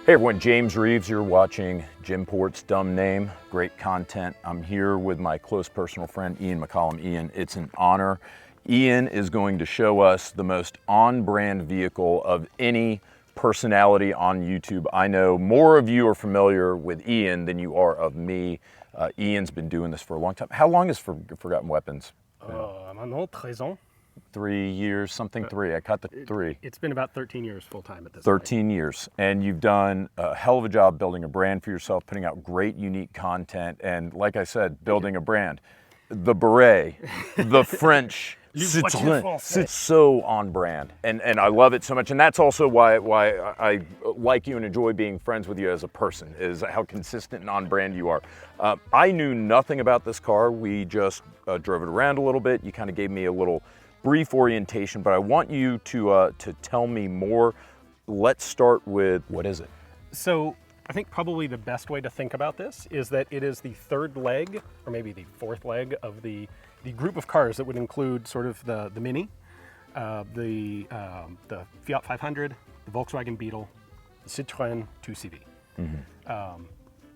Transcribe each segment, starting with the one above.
Hey everyone, James Reeves, you're watching Jim Port's Dumb Name. Great content. I'm here with my close personal friend, Ian McCollum. Ian, it's an honor. Ian is going to show us the most on-brand vehicle of any personality on YouTube. I know more of you are familiar with Ian than you are of me. Ian's been doing this for a long time. How long is Forgotten Weapons? Maintenant, 13 ans. 3 years, something three. I caught the three. It's been about 13 years full time at this 13 years. And you've done a hell of a job building a brand for yourself, putting out great, unique content. And like I said, building a brand. The beret, the French, Citroen, it's so on brand. And I love it so much. And that's also why I like you and enjoy being friends with you as a person, is how consistent and on brand you are. I knew nothing about this car. We just drove it around a little bit. You kind of gave me a little brief orientation, but I want you to tell me more. Let's start with, what is it? So I think probably the best way to think about this is that it is the third leg, or maybe the fourth leg, of the group of cars that would include sort of the Mini, the Fiat 500, the Volkswagen Beetle, the Citroen 2CV.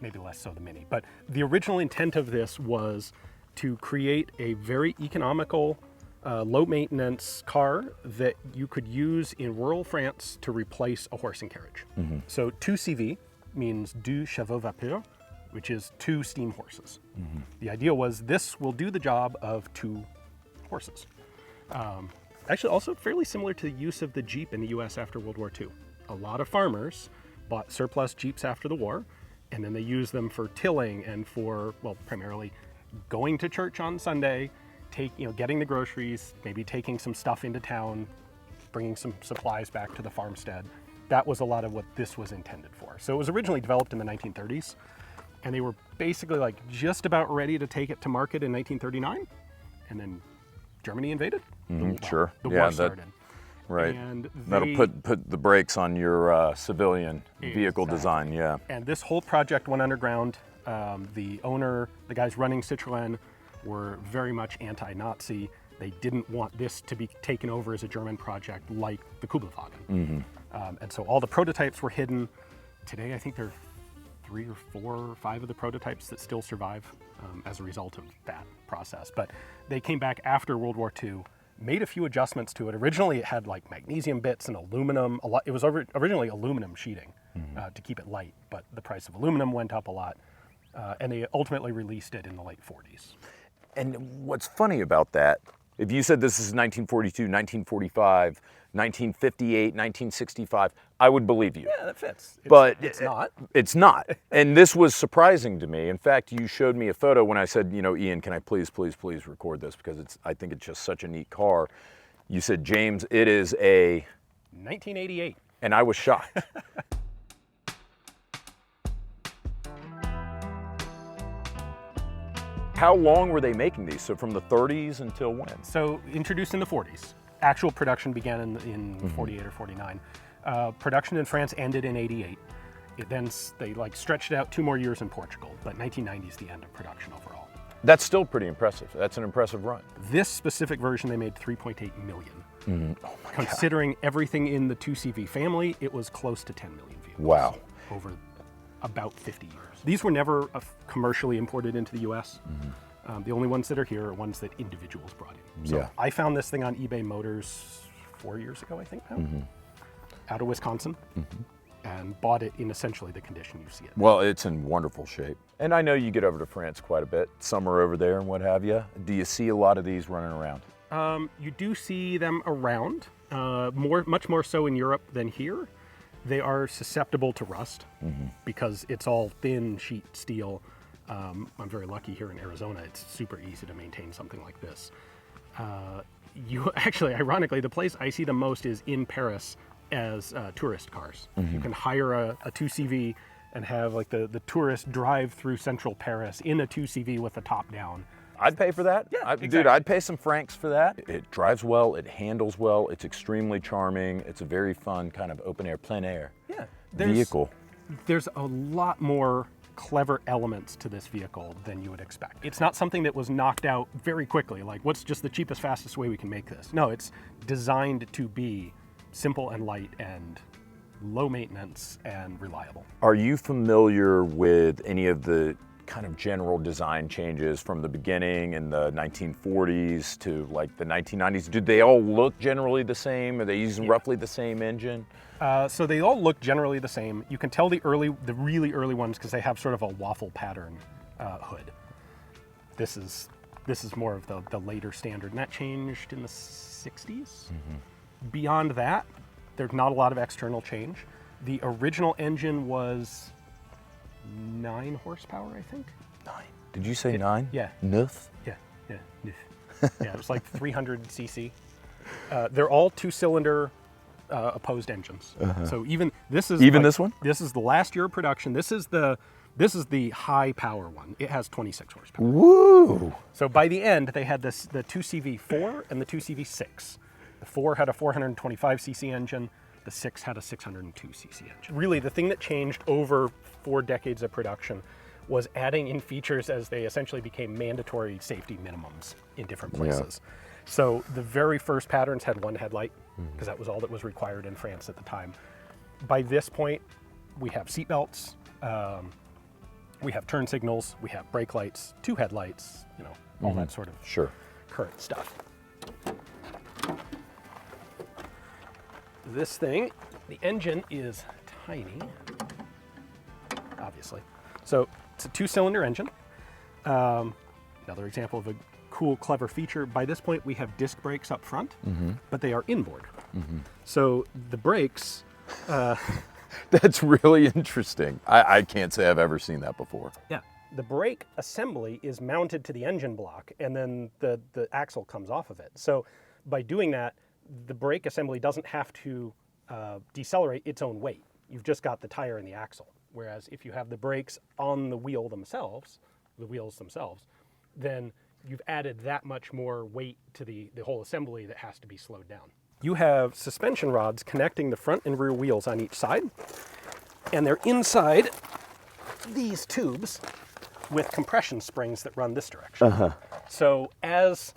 Maybe less so the Mini. But the original intent of this was to create a very economical, low maintenance car that you could use in rural France to replace a horse and carriage. So 2CV means deux chevaux vapeur, which is two steam horses. The idea was this will do the job of two horses. Actually also fairly similar to the use of the Jeep in the US after World War II. A lot of farmers bought surplus Jeeps after the war, and then they used them for tilling and for, well, primarily going to church on Sunday, getting the groceries, maybe taking some stuff into town, bringing some supplies back to the farmstead. That was a lot of what this was intended for. So it was originally developed in the 1930s, and they were basically like just about ready to take it to market in 1939, and then Germany invaded. Sure. The war started. Right. And that'll put the brakes on your civilian vehicle design. Yeah. And this whole project went underground. The owner, the guys running Citroen, were very much anti-Nazi. They didn't want this to be taken over as a German project like the Kugelwagen. And so all the prototypes were hidden. Today, I think there are 3 or 4 or 5 of the prototypes that still survive as a result of that process. But they came back after World War II, made a few adjustments to it. Originally, it had like magnesium bits and aluminum. It was originally aluminum sheeting to keep it light, but the price of aluminum went up a lot. And they ultimately released it in the late 40s. And what's funny about that, if you said this is 1942, 1945, 1958, 1965, I would believe you. Yeah, that fits. But it's not. It's not. And this was surprising to me. In fact, you showed me a photo when I said, Ian, can I please record this, because I think it's just such a neat car. You said, James, it is a 1988. And I was shocked. How long were they making these? So from the 30s until when? So introduced in the 40s. Actual production began in 48 or 49. Production in France ended in 88. They stretched it out 2 more years in Portugal, but 1990 is the end of production overall. That's still pretty impressive. That's an impressive run. This specific version, they made 3.8 million. Oh my Considering everything in the 2CV family, it was close to 10 million vehicles. Wow. Over about 50 years. These were never commercially imported into the US. The only ones that are here are ones that individuals brought in. So I found this thing on eBay Motors 4 years ago, I think now, out of Wisconsin, and bought it in essentially the condition you see it. Well, it's in wonderful shape. And I know you get over to France quite a bit, summer over there and what have you. Do you see a lot of these running around? You do see them around, much more so in Europe than here. They are susceptible to rust because it's all thin sheet steel. I'm very lucky here in Arizona. It's super easy to maintain something like this. Ironically, the place I see the most is in Paris as tourist cars. You can hire a 2CV and have like the tourist drive through central Paris in a 2CV with the top down. I'd pay for that. Yeah, exactly. Dude, I'd pay some francs for that. It drives well, it handles well, it's extremely charming. It's a very fun kind of open air, plein air vehicle. There's a lot more clever elements to this vehicle than you would expect. It's not something that was knocked out very quickly, like what's just the cheapest, fastest way we can make this. No, it's designed to be simple and light and low maintenance, and reliable. Are you familiar with any of the kind of general design changes from the beginning in the 1940s to like the 1990s? Did they all look generally the same? Are they using roughly the same engine? So they all look generally the same. You can tell the really early ones because they have sort of a waffle pattern hood. This is more of the later standard, and that changed in the 60s. Beyond that, there's not a lot of external change. The original engine was 9 horsepower, I think. 9. Did you say 9? Yeah. Neuf? Yeah. Yeah, it was like 300 cc. They're all 2-cylinder opposed engines. So even this is this one? This is the last year of production. This is the high power one. It has 26 horsepower. Woo! So by the end, they had the 2CV4 and the 2CV6. The 4 had a 425 cc engine. The 6 had a 602 cc engine. Really, the thing that changed over 4 decades of production was adding in features as they essentially became mandatory safety minimums in different places. So the very first patterns had one headlight, because that was all that was required in France at the time. By this point, we have seat belts, we have turn signals, we have brake lights, 2 headlights, all that sort of current stuff. This thing, the engine is tiny, obviously. So it's a 2-cylinder engine. Another example of a cool, clever feature. By this point, we have disc brakes up front, but they are inboard. So the brakes... That's really interesting. I can't say I've ever seen that before. Yeah. The brake assembly is mounted to the engine block, and then the axle comes off of it. So by doing that, the brake assembly doesn't have to decelerate its own weight. You've just got the tire and the axle. Whereas if you have the brakes on the wheels themselves, then you've added that much more weight to the whole assembly that has to be slowed down. You have suspension rods connecting the front and rear wheels on each side, and they're inside these tubes with compression springs that run this direction. So as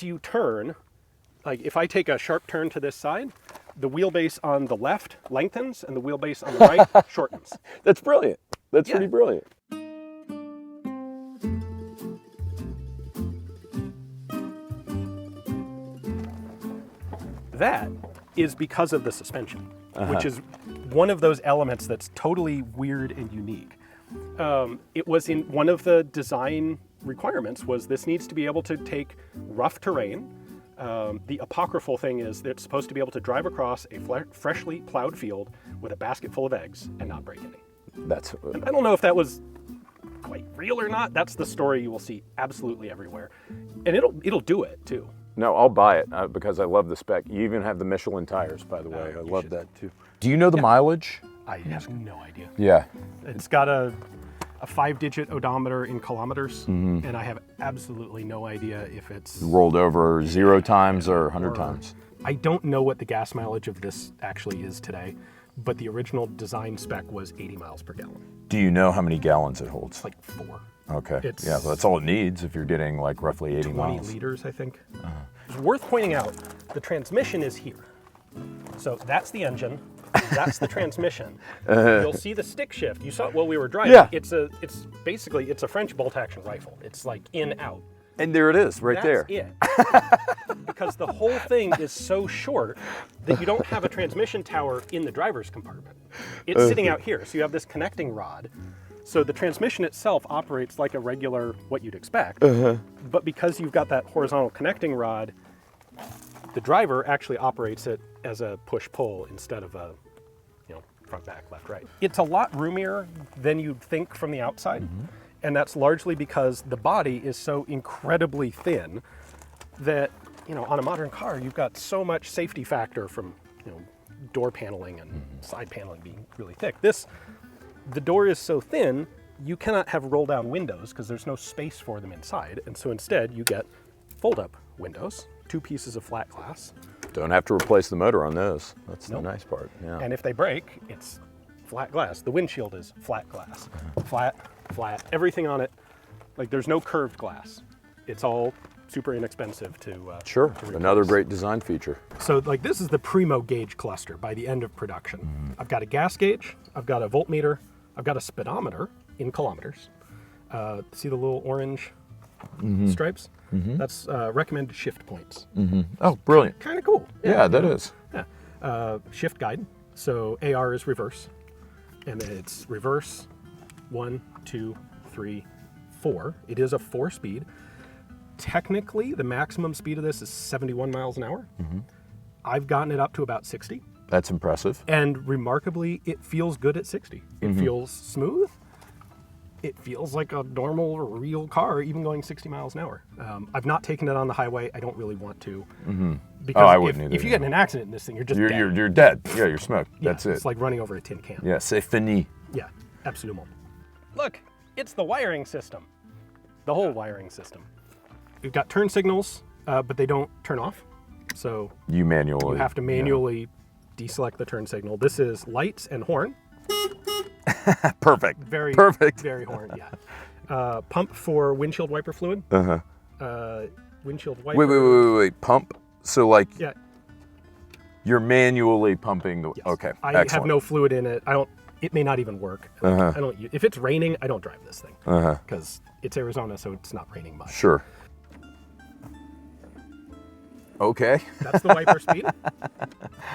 you turn, like if I take a sharp turn to this side, the wheelbase on the left lengthens and the wheelbase on the right shortens. That's brilliant. That's pretty brilliant. That is because of the suspension, which is one of those elements that's totally weird and unique. It was in one of the design requirements was this needs to be able to take rough terrain. The apocryphal thing is that it's supposed to be able to drive across a freshly plowed field with a basket full of eggs and not break any. And I don't know if that was quite real or not. That's the story you will see absolutely everywhere. And it'll do it too. No, I'll buy it because I love the spec. You even have the Michelin tires, by the way. I love that too. Do you know the mileage? I have no idea. Yeah. It's got a 5-digit odometer in kilometers, and I have absolutely no idea if it's rolled over 0 times or 100 times. I don't know what the gas mileage of this actually is today, but the original design spec was 80 miles per gallon. Do you know how many gallons it holds? It's like 4. Okay. Yeah, so that's all it needs if you're getting like roughly 80 20 miles. liters, I think. It's worth pointing out, the transmission is here. So that's the engine. That's the transmission. You'll see the stick shift. You saw it while we were driving. Yeah. It's basically a French bolt-action rifle. It's like in, out. And there it is, right there. That's it. Because the whole thing is so short that you don't have a transmission tower in the driver's compartment. It's sitting out here. So you have this connecting rod. So the transmission itself operates like a regular, what you'd expect. But because you've got that horizontal connecting rod, the driver actually operates it as a push-pull instead of a, front, back, left, right. It's a lot roomier than you'd think from the outside. And that's largely because the body is so incredibly thin that, on a modern car, you've got so much safety factor from, door paneling and side paneling being really thick. The door is so thin, you cannot have roll-down windows because there's no space for them inside. And so instead, you get fold-up windows, 2 pieces of flat glass. Don't have to replace the motor on this. That's the nice part. Yeah. And if they break, it's flat glass. The windshield is flat glass. Flat, everything on it. Like there's no curved glass. It's all super inexpensive to Sure, to replace. another great design feature. So like this is the primo gauge cluster by the end of production. I've got a gas gauge, I've got a voltmeter, I've got a speedometer in kilometers. See the little orange stripes? That's recommended shift points. Oh, brilliant. Kind of cool. Yeah, that is. Yeah. Shift guide. So AR is reverse, and then it's reverse, 1, 2, 3, 4. It is a 4-speed. Technically, the maximum speed of this is 71 miles an hour. I've gotten it up to about 60. That's impressive. And remarkably, it feels good at 60. It feels smooth. It feels like a normal, real car, even going 60 miles an hour. I've not taken it on the highway. I don't really want to. Because I wouldn't either, if you get in an accident in this thing, you're just You're, dead. you're dead. Yeah, you're smoked. Yeah, That's it. It's like running over a tin can. Yeah, c'est fini. Yeah, absolument. Look, it's the wiring system. The whole wiring system. We've got turn signals, but they don't turn off. So You manually. you have to manually deselect the turn signal. This is lights and horn. Perfect. Very Perfect. Very horn, yeah. Pump for windshield wiper fluid. Windshield wiper. Wait. Pump. So like Yeah. you're manually pumping the. Yes. Okay. I Excellent. have no fluid in it. It may not even work. I don't. If it's raining, I don't drive this thing because it's Arizona, so it's not raining much. Sure. Okay. That's the wiper speed.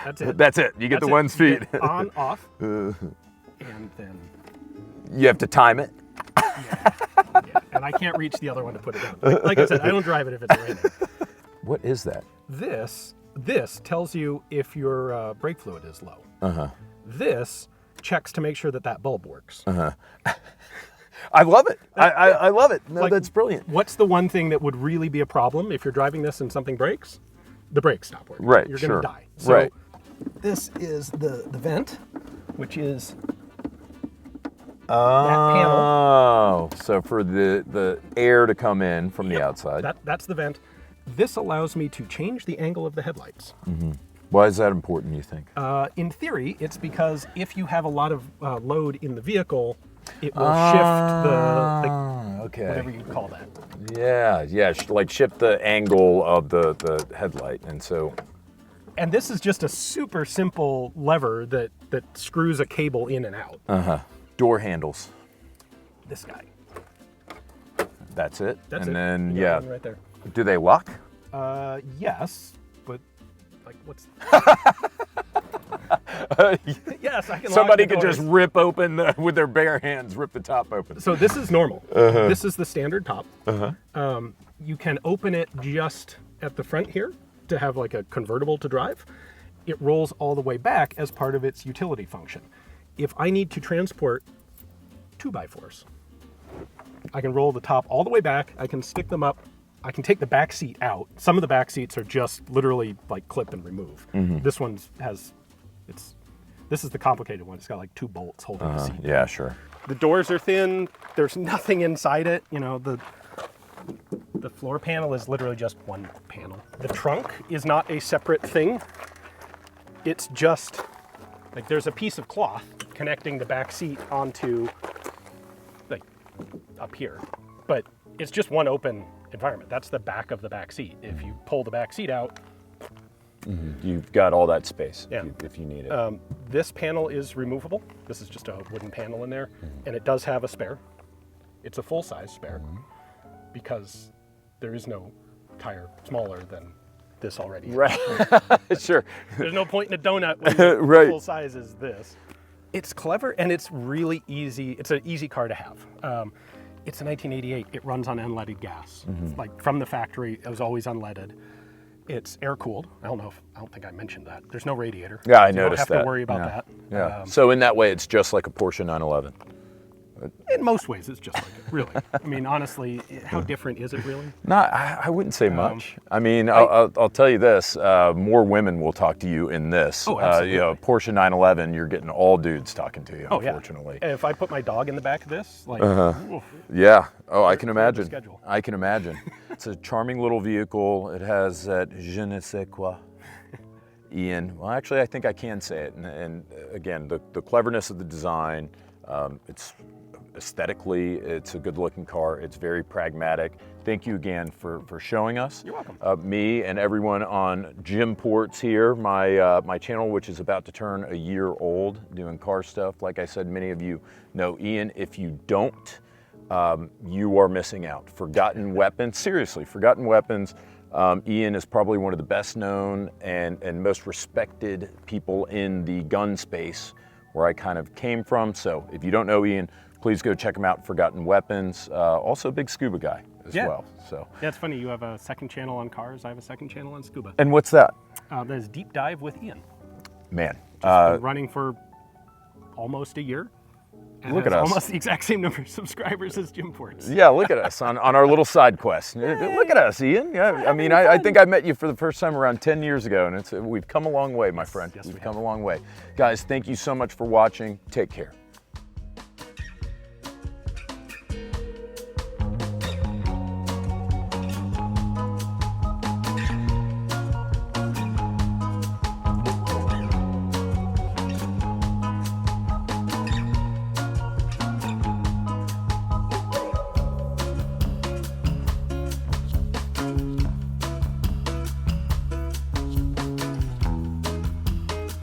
That's it. That's it. You get That's the it. one You speed. get on, off, and then You have to time it. yeah. And I can't reach the other one to put it down. Like I said, I don't drive it if it's raining. What is that? This tells you if your brake fluid is low. This checks to make sure that bulb works. I love it. I love it. No, Like, that's brilliant. What's the one thing that would really be a problem if you're driving this and something breaks? The brakes stop working. Right, You're sure. going to die. So Right. this is the vent, which is Oh, so for the air to come in from the outside. that's the vent. This allows me to change the angle of the headlights. Why is that important, you think? In theory, it's because if you have a lot of load in the vehicle, it will shift the okay. whatever you call that. Yeah, like shift the angle of the headlight, and so. And this is just a super simple lever that screws a cable in and out. Door handles. This guy. That's it. That's and it. then You got one right there. do they lock? Yes, but like what's? Yes, I can. Somebody lock the could just doors. rip open with their bare hands, rip the top open. So this is normal. This is the standard top. You can open it just at the front here to have like a convertible to drive. It rolls all the way back as part of its utility function. If I need to transport 2x4s, I can roll the top all the way back. I can stick them up. I can take the back seat out. Some of the back seats are just literally like clip and remove. This one this is the complicated one. It's got like 2 bolts holding the seat. Yeah, sure. The doors are thin. There's nothing inside it. You know, the floor panel is literally just one panel. The trunk is not a separate thing. It's just like there's a piece of cloth connecting the back seat onto like up here, but it's just one open environment. That's the back of the back seat. If you pull the back seat out, You've got all that space Yeah. if you need it. this panel is removable. This is just a wooden panel in there, and it does have a spare. It's a full-size spare because there is no tire smaller than this already. Right. Sure. There's no point in a donut when the Right. full size is this. It's clever and it's really easy. It's an easy car to have. It's a 1988. It runs on unleaded gas. Like from the factory, it was always unleaded. It's air cooled. I don't think I mentioned that. There's no radiator. Yeah, I so noticed that. You don't have to worry about that. Yeah. So in that way, it's just like a Porsche 911. In most ways, it's just like it, really. I mean, honestly, how different is it really? No, I wouldn't say much. I mean, I'll tell you this: more women will talk to you in this. Oh, absolutely. You know, Porsche 911, you're getting all dudes talking to you. Oh, yeah. Unfortunately. If I put my dog in the back of this, like, oof, Yeah. Oh, I can the imagine. schedule. I can imagine. It's a charming little vehicle. It has that je ne sais quoi. Ian. Well, actually, I think I can say it. And again, the cleverness of the design. It's aesthetically, it's a good-looking car. It's very pragmatic. Thank you again for showing us. You're welcome. Me and everyone on Jim Ports here, my channel, which is about to turn a year old, doing car stuff. Like I said, many of you know Ian. If you don't, you are missing out. Forgotten Weapons, seriously, Forgotten Weapons. Ian is probably one of the best known and most respected people in the gun space where I kind of came from. So if you don't know Ian, please go check him out, Forgotten Weapons. Also a big scuba guy as well. So yeah, it's funny, you have a second channel on cars, I have a second channel on scuba. And what's that? That is Deep Dive with Ian. Man. Been running for almost a year. And Look at has us. Almost the exact same number of subscribers as Jim Ports. Yeah, look at us on our little side quest. Look at us, Ian. Yeah, I mean, I think I met you for the first time around 10 years ago, and we've come a long way, my friend. Yes, We've we come have. a long way. Guys, thank you so much for watching. Take care.